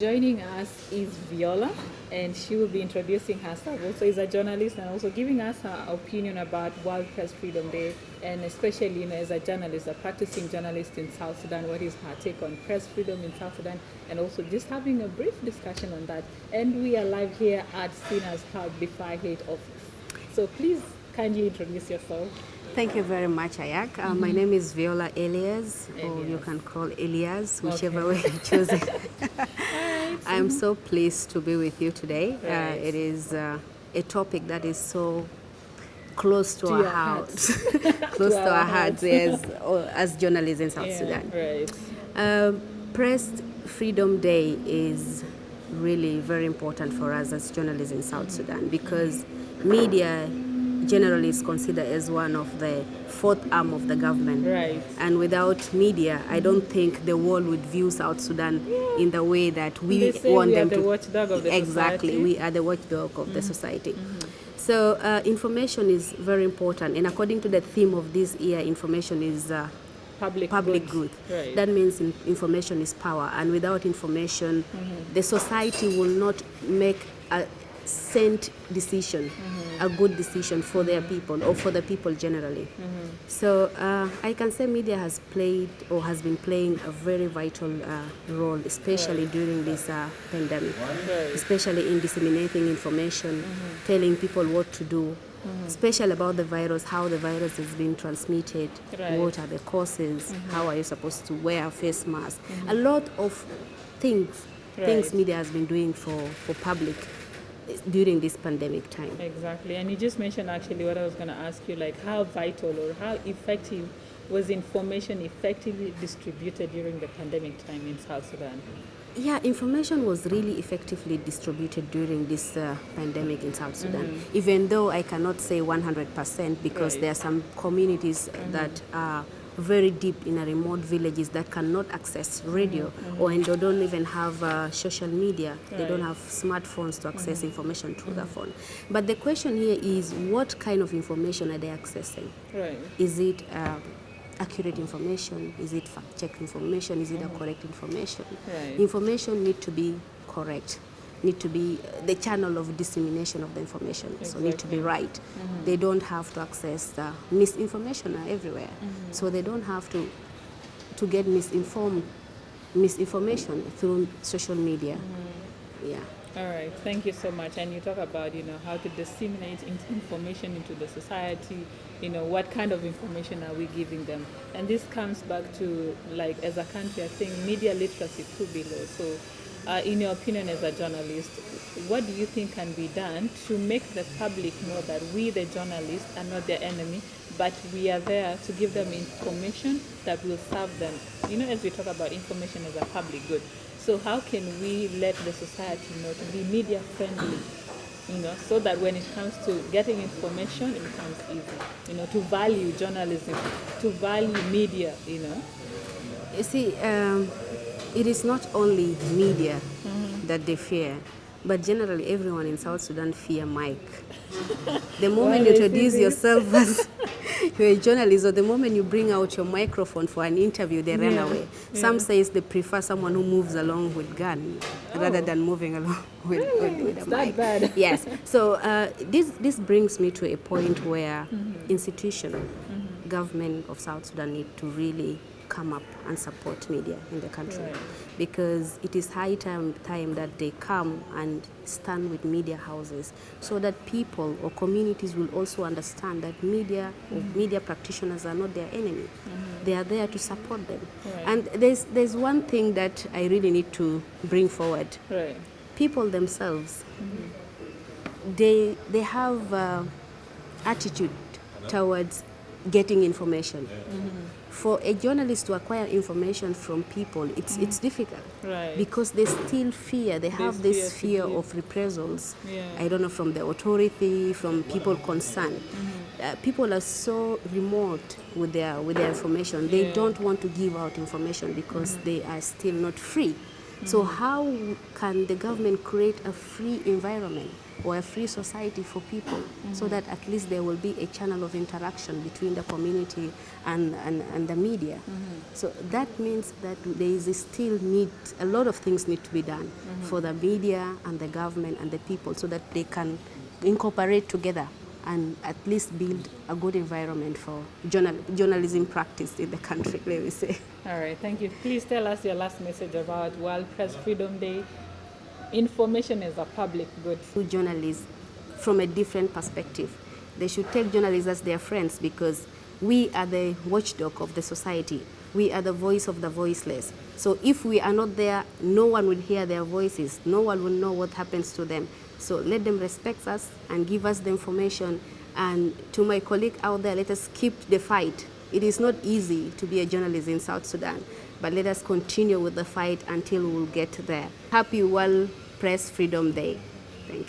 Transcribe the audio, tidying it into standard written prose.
Joining us is Viola, and she will be introducing herself. Also, is a journalist and also giving us her opinion about World Press Freedom Day, and especially, as a journalist, a practicing journalist in South Sudan, what is her take on press freedom in South Sudan, and also just having a brief discussion on that. And we are live here at Sina's Hub before 8 office. So please kindly introduce yourself. Thank you very much, Ayak. My name is Viola Elias, or you can call Elias, whichever way you choose it. I'm so pleased to be with you today. It is a topic that is so close to our hearts, close to our hearts, yes, as journalists in South Sudan. Press Freedom Day is really very important for us as journalists in South Sudan because media generally is considered as one of the fourth arm of the government. Right. And without media, I don't think the world would view South Sudan in the way that we want them to. We are the watchdog of the exactly, society. we are the watchdog of the society. So information is very important. And according to the theme of this year, information is public good. Right. That means information is power. And without information, the society will not make a sent decision, a good decision for their people or for the people generally. So I can say media has played or has been playing a very vital role, especially during this pandemic, especially in disseminating information, telling people what to do, especially about the virus, how the virus is being transmitted, what are the causes, how are you supposed to wear a face mask. A lot of things media has been doing for public during this pandemic time. Exactly. And you just mentioned actually what I was going to ask you, like how vital or how effective was information effectively distributed during the pandemic time in South Sudan? Yeah, information was really effectively distributed during this pandemic in South Sudan, even though I cannot say 100% because there are some communities that are very deep in a remote villages that cannot access radio or and they don't even have social media. They don't have smartphones to access information through the phone. But the question here is, what kind of information are they accessing? Right. Is it accurate information? Is it fact-checked information? Is it a correct information? Right. Information need to be correct, need to be the channel of dissemination of the information, so need to be right. They don't have to access misinformation everywhere, so they don't have to get misinformation through social media. Yeah. All right, thank you so much. And you talk about, how to disseminate information into the society, what kind of information are we giving them? And this comes back to, like, as a country, I think media literacy could be low. So in your opinion as a journalist, what do you think can be done to make the public know that we, the journalists, are not their enemy, but we are there to give them information that will serve them? As we talk about information as a public good. So how can we let the society know to be media friendly, so that when it comes to getting information, it becomes easy, to value journalism, to value media, You see, it is not only media that they fear, but generally everyone in South Sudan fear Mike. The moment you introduce yourself as you're a journalist, or the moment you bring out your microphone for an interview, they run away. Some says they prefer someone who moves along with gun rather than moving along with a mic. Bad. Yes. So this brings me to a point where institution, government of South Sudan need to really come up and support media in the country, because it is high time that they come and stand with media houses so that people or communities will also understand that media or media practitioners are not their enemy. They are there to support them. And there's one thing that I really need to bring forward. People themselves, they have attitude towards getting information. For a journalist to acquire information from people, it's difficult, because they still fear. They have this fear of reprisals. I don't know, from the authority, from people concerned. People are so remote with their information. They don't want to give out information because they are still not free. So how can the government create a free environment or a free society for people, so that at least there will be a channel of interaction between the community and the media. So that means that there is still need, a lot of things need to be done for the media and the government and the people, so that they can incorporate together and at least build a good environment for journalism practice in the country, let me say. All right, thank you. Please tell us your last message about World Press Freedom Day. Information is a public good. Journalists from a different perspective. They should take journalists as their friends, because we are the watchdog of the society. We are the voice of the voiceless. So if we are not there, no one will hear their voices. No one will know what happens to them. So let them respect us and give us the information. And to my colleague out there, let us keep the fight. It is not easy to be a journalist in South Sudan, but let us continue with the fight until we'll get there. Happy World Press Freedom Day.